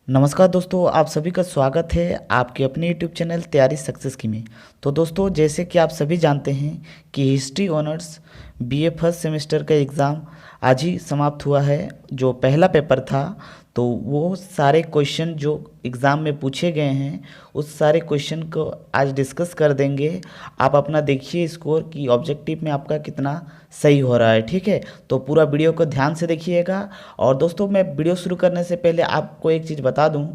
नमस्कार दोस्तों, आप सभी का स्वागत है आपके अपने यूट्यूब चैनल तैयारी सक्सेस की में। तो दोस्तों, जैसे कि आप सभी जानते हैं कि history honours BA first semester का एग्ज़ाम आज ही समाप्त हुआ है। जो पहला पेपर था तो वो सारे क्वेश्चन जो एग्ज़ाम में पूछे गए हैं उस सारे क्वेश्चन को आज डिस्कस कर देंगे। आप अपना देखिए स्कोर कि ऑब्जेक्टिव में आपका कितना सही हो रहा है। ठीक है, तो पूरा वीडियो को ध्यान से देखिएगा। और दोस्तों, मैं वीडियो शुरू करने से पहले आपको एक चीज़ बता दूं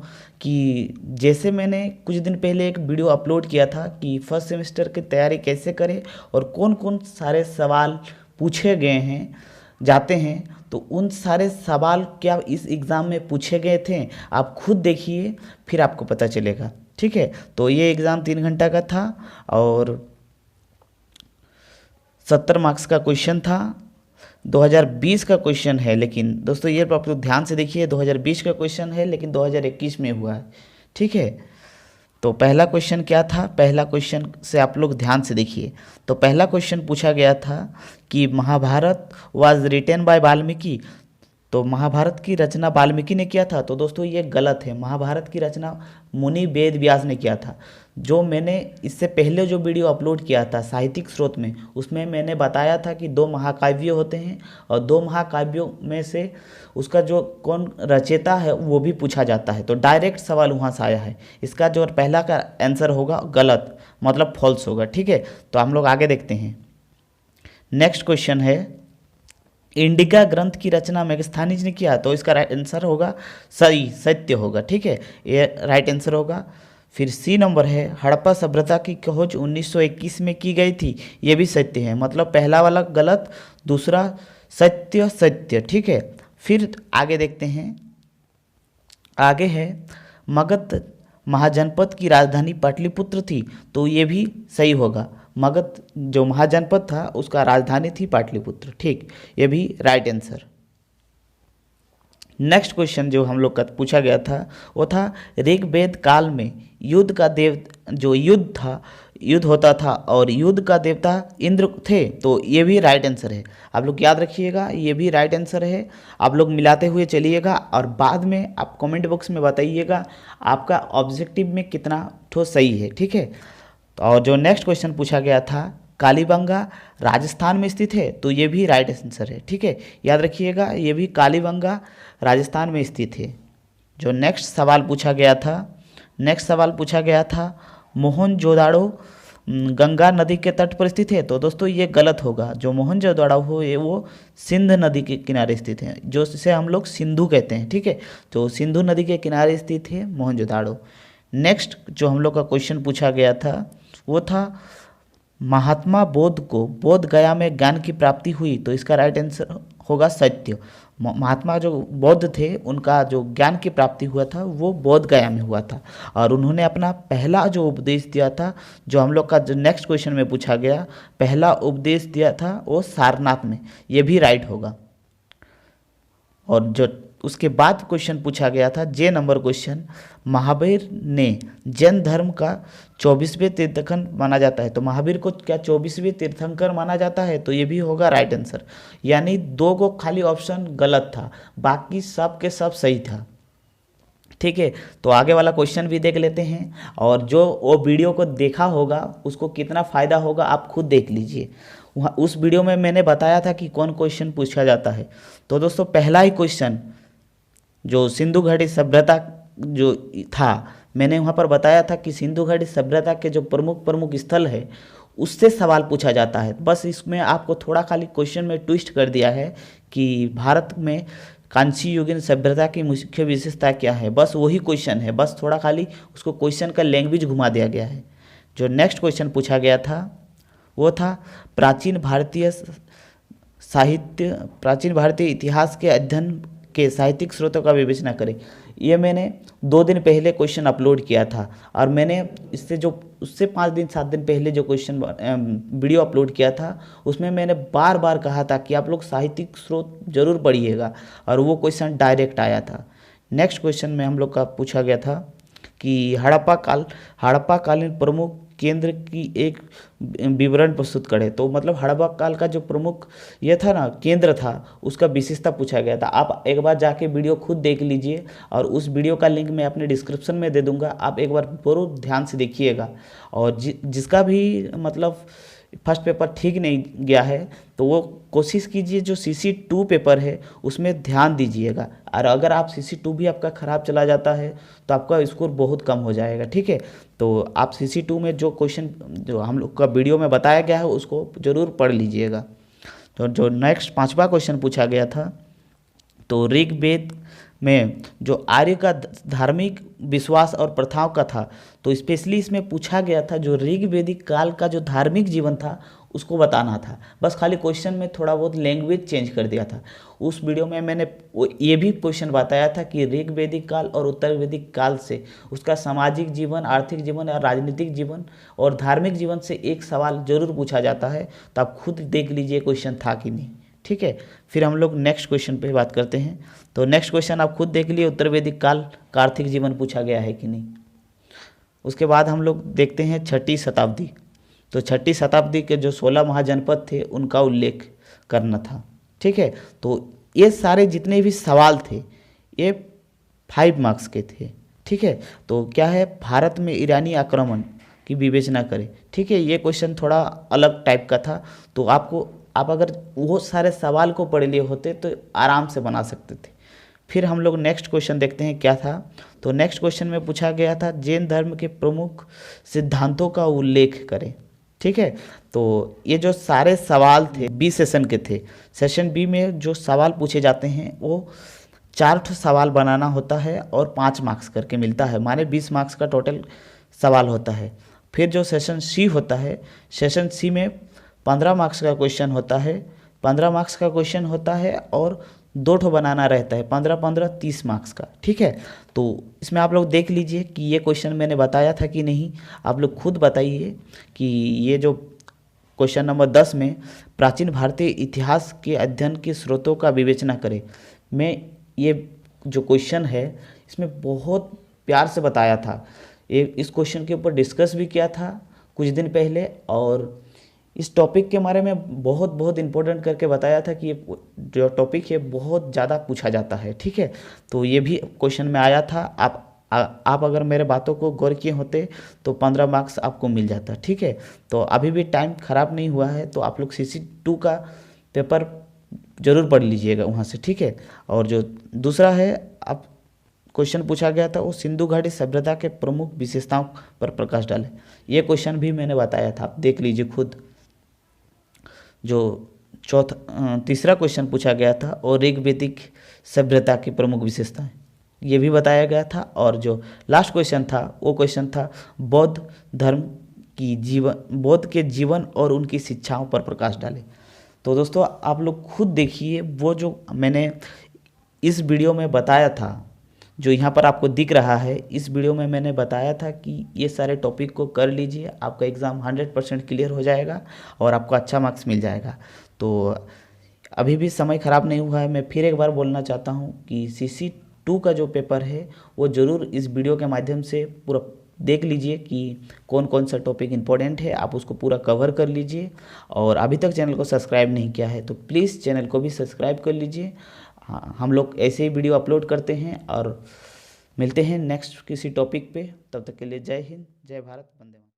कि जैसे मैंने कुछ दिन पहले एक वीडियो अपलोड किया था कि फर्स्ट सेमेस्टर की तैयारी कैसे करें और कौन कौन सारे सवाल पूछे गए हैं जाते हैं, तो उन सारे सवाल क्या इस एग्ज़ाम में पूछे गए थे आप खुद देखिए, फिर आपको पता चलेगा। ठीक है, तो ये एग्ज़ाम 3 घंटा का था और 70 मार्क्स का क्वेश्चन था। 2020 का क्वेश्चन है, लेकिन दोस्तों ये आप लोग ध्यान से देखिए, 2020 का क्वेश्चन है लेकिन 2021 में हुआ है। ठीक है, तो पहला क्वेश्चन क्या था, पहला क्वेश्चन से आप लोग ध्यान से देखिए। तो पहला क्वेश्चन पूछा गया था कि Mahabharata was written by Valmiki. तो महाभारत की रचना वाल्मीकि ने किया था, तो दोस्तों ये गलत है। महाभारत की रचना मुनि वेद व्यास ने किया था। जो मैंने इससे पहले जो वीडियो अपलोड किया था साहित्यिक स्रोत में, उसमें मैंने बताया था कि 2 महाकाव्य होते हैं और 2 महाकाव्यों में से उसका जो कौन रचयिता है वो भी पूछा जाता है। तो डायरेक्ट सवाल वहाँ से आया है। इसका जो पहला का आंसर होगा गलत, मतलब फॉल्स होगा। ठीक है, तो हम लोग आगे देखते हैं। नेक्स्ट क्वेश्चन है, इंडिका ग्रंथ की रचना मेगस्थानीज ने किया, तो इसका राइट आंसर होगा सही, सत्य होगा। ठीक है, ये राइट आंसर होगा। फिर सी नंबर है, हड़प्पा सभ्यता की खोज 1921 में की गई थी, ये भी सत्य है। मतलब पहला वाला गलत, दूसरा सत्य सत्य। ठीक है, फिर आगे देखते हैं। आगे है, मगध महाजनपद की राजधानी पाटलिपुत्र थी, तो ये भी सही होगा। मगध जो महाजनपद था उसका राजधानी थी पाटलिपुत्र। ठीक, ये भी राइट आंसर। नेक्स्ट क्वेश्चन जो हम लोग का पूछा गया था वो था, ऋग्वेद काल में युद्ध का देव जो युद्ध था, युद्ध होता था और युद्ध का देवता इंद्र थे, तो ये भी राइट आंसर है। आप लोग याद रखिएगा, ये भी राइट आंसर है। आप लोग मिलाते हुए चलिएगा और बाद में आप कमेंट बॉक्स में बताइएगा आपका ऑब्जेक्टिव में कितना ठोस सही है। ठीक है, और जो नेक्स्ट क्वेश्चन पूछा गया था, कालीबंगा राजस्थान में स्थित है, तो ये भी राइट आंसर है। ठीक है, याद रखिएगा, ये भी कालीबंगा राजस्थान में स्थित है। जो नेक्स्ट सवाल पूछा गया था, नेक्स्ट सवाल पूछा गया था, मोहनजोदाड़ो गंगा नदी के तट पर स्थित है, तो दोस्तों ये गलत होगा। जो मोहनजोदाड़ो हो ये वो सिंध नदी के किनारे स्थित है, जो इसे हम लोग सिंधु कहते हैं। ठीक है, तो सिंधु नदी के किनारे स्थित है मोहनजोदाड़ो। नेक्स्ट जो हम लोग का क्वेश्चन पूछा गया था वो था, महात्मा बोध को बोध गया में ज्ञान की प्राप्ति हुई, तो इसका राइट आंसर होगा सत्य। महात्मा जो बौद्ध थे उनका जो ज्ञान की प्राप्ति हुआ था वो बोध गया में हुआ था, और उन्होंने अपना पहला जो उपदेश दिया था, जो हम लोग का जो नेक्स्ट क्वेश्चन में पूछा गया, पहला उपदेश दिया था वो सारनाथ में, ये भी राइट होगा। और जो उसके बाद क्वेश्चन पूछा गया था, जे नंबर क्वेश्चन, महावीर ने जैन धर्म का 24वें तीर्थंकर माना जाता है, तो महावीर को क्या 24वें तीर्थंकर माना जाता है, तो ये भी होगा राइट आंसर। यानी 2 को खाली ऑप्शन गलत था, बाकी सब के सब सही था। ठीक है, तो आगे वाला क्वेश्चन भी देख लेते हैं, और जो वो वीडियो को देखा होगा उसको कितना फ़ायदा होगा आप खुद देख लीजिए। वहाँ उस वीडियो में मैंने बताया था कि कौन क्वेश्चन पूछा जाता है। तो दोस्तों, पहला ही क्वेश्चन जो सिंधु घाटी सभ्यता जो था, मैंने वहाँ पर बताया था कि सिंधु घाटी सभ्यता के जो प्रमुख प्रमुख स्थल है उससे सवाल पूछा जाता है। बस इसमें आपको थोड़ा खाली क्वेश्चन में ट्विस्ट कर दिया है कि भारत में कांस्य युगीन सभ्यता की मुख्य विशेषता क्या है, बस वही क्वेश्चन है। बस थोड़ा खाली उसको क्वेश्चन का लैंग्वेज घुमा दिया गया है। जो नेक्स्ट क्वेश्चन पूछा गया था वो था, प्राचीन भारतीय साहित्य, प्राचीन भारतीय इतिहास के अध्ययन के साहित्यिक स्रोतों का विवेचना करें। ये मैंने 2 दिन पहले क्वेश्चन अपलोड किया था, और मैंने इससे जो उससे 5 दिन 7 दिन पहले जो क्वेश्चन वीडियो अपलोड किया था उसमें मैंने बार बार कहा था कि आप लोग साहित्यिक स्रोत जरूर पढ़िएगा, और वो क्वेश्चन डायरेक्ट आया था। नेक्स्ट क्वेश्चन में हम लोग का पूछा गया था कि हड़प्पा कालीन प्रमुख केंद्र की एक विवरण प्रस्तुत करें। तो मतलब हड़प्पा काल का जो प्रमुख ये था ना, केंद्र था, उसका विशेषता पूछा गया था। आप एक बार जाके वीडियो खुद देख लीजिए और उस वीडियो का लिंक मैं अपने डिस्क्रिप्शन में दे दूंगा, आप एक बार पूरा ध्यान से देखिएगा। और जिसका भी मतलब फर्स्ट पेपर ठीक नहीं गया है तो वो कोशिश कीजिए जो CC2 पेपर है उसमें ध्यान दीजिएगा। और अगर आप CC2 भी आपका ख़राब चला जाता है तो आपका स्कोर बहुत कम हो जाएगा, ठीक है। तो आप CC2 में जो क्वेश्चन जो हम लोग का वीडियो में बताया गया है उसको ज़रूर पढ़ लीजिएगा। तो जो नेक्स्ट 5वां क्वेश्चन पूछा गया था, तो ऋग्वेद में जो आर्य का धार्मिक विश्वास और प्रथाओं का था, तो स्पेशली इसमें पूछा गया था जो ऋग्वेदिक काल का जो धार्मिक जीवन था उसको बताना था। बस खाली क्वेश्चन में थोड़ा बहुत लैंग्वेज चेंज कर दिया था। उस वीडियो में मैंने ये भी क्वेश्चन बताया था कि ऋग्वेदिक काल और उत्तर वैदिक काल से उसका सामाजिक जीवन, आर्थिक जीवन और राजनीतिक जीवन और धार्मिक जीवन से एक सवाल जरूर पूछा जाता है। तो आप खुद देख लीजिए क्वेश्चन था कि नहीं, ठीक है। फिर हम लोग नेक्स्ट क्वेश्चन पे बात करते हैं। तो नेक्स्ट क्वेश्चन आप खुद देख लिए, उत्तर वैदिक काल का आर्थिक जीवन पूछा गया है कि नहीं। उसके बाद हम लोग देखते हैं 6ठी शताब्दी। तो 6ठी शताब्दी के जो 16 महाजनपद थे उनका उल्लेख करना था, ठीक है। तो ये सारे जितने भी सवाल थे ये 5 मार्क्स के थे, ठीक है। तो क्या है, भारत में ईरानी आक्रमण की विवेचना करें, ठीक है। ये क्वेश्चन थोड़ा अलग टाइप का था। तो आप अगर वो सारे सवाल को पढ़ लिए होते तो आराम से बना सकते थे। फिर हम लोग नेक्स्ट क्वेश्चन देखते हैं क्या था। तो नेक्स्ट क्वेश्चन में पूछा गया था जैन धर्म के प्रमुख सिद्धांतों का उल्लेख करें, ठीक है। तो ये जो सारे सवाल थे बी सेशन के थे। सेशन बी में जो सवाल पूछे जाते हैं वो 4 सवाल बनाना होता है और 5 मार्क्स करके मिलता है, माने 20 मार्क्स का टोटल सवाल होता है। फिर जो सेशन सी होता है, सेशन सी में 15 मार्क्स का क्वेश्चन होता है, 15 मार्क्स का क्वेश्चन होता है और 2 बनाना रहता है, 15-15 30 मार्क्स का, ठीक है। तो इसमें आप लोग देख लीजिए कि ये क्वेश्चन मैंने बताया था कि नहीं, आप लोग खुद बताइए कि ये जो क्वेश्चन नंबर 10 में प्राचीन भारतीय इतिहास के अध्ययन के स्रोतों का विवेचना करें। मैं ये जो क्वेश्चन है इसमें बहुत प्यार से बताया था, इस क्वेश्चन के ऊपर डिस्कस भी किया था कुछ दिन पहले और इस टॉपिक के बारे में बहुत इम्पोर्टेंट करके बताया था कि ये जो टॉपिक है बहुत ज़्यादा पूछा जाता है, ठीक है। तो ये भी क्वेश्चन में आया था। आप अगर मेरे बातों को गौर किए होते तो 15 मार्क्स आपको मिल जाता, ठीक है। तो अभी भी टाइम ख़राब नहीं हुआ है, तो आप लोग CC2 का पेपर ज़रूर पढ़ लीजिएगा वहाँ से, ठीक है। और जो दूसरा है आप क्वेश्चन पूछा गया था वो सिंधु घाटी सभ्यता के प्रमुख विशेषताओं पर प्रकाश डाले। ये क्वेश्चन भी मैंने बताया था, आप देख लीजिए खुद। जो तीसरा क्वेश्चन पूछा गया था और ऋग्वेदिक सभ्यता की प्रमुख विशेषताएं, ये भी बताया गया था। और जो लास्ट क्वेश्चन था वो क्वेश्चन था बौद्ध धर्म बौद्ध के जीवन और उनकी शिक्षाओं पर प्रकाश डाले। तो दोस्तों आप लोग खुद देखिए वो जो मैंने इस वीडियो में बताया था, जो यहाँ पर आपको दिख रहा है, इस वीडियो में मैंने बताया था कि ये सारे टॉपिक को कर लीजिए, आपका एग्ज़ाम 100% क्लियर हो जाएगा और आपको अच्छा मार्क्स मिल जाएगा। तो अभी भी समय ख़राब नहीं हुआ है। मैं फिर एक बार बोलना चाहता हूँ कि CC2 का जो पेपर है वो ज़रूर इस वीडियो के माध्यम से पूरा देख लीजिए कि कौन कौन सा टॉपिक इम्पोर्टेंट है, आप उसको पूरा कवर कर लीजिए। और अभी तक चैनल को सब्सक्राइब नहीं किया है तो प्लीज़ चैनल को भी सब्सक्राइब कर लीजिए। हाँ, हम लोग ऐसे ही वीडियो अपलोड करते हैं और मिलते हैं नेक्स्ट किसी टॉपिक पे। तब तक के लिए जय हिंद, जय भारत, वंदे मातरम।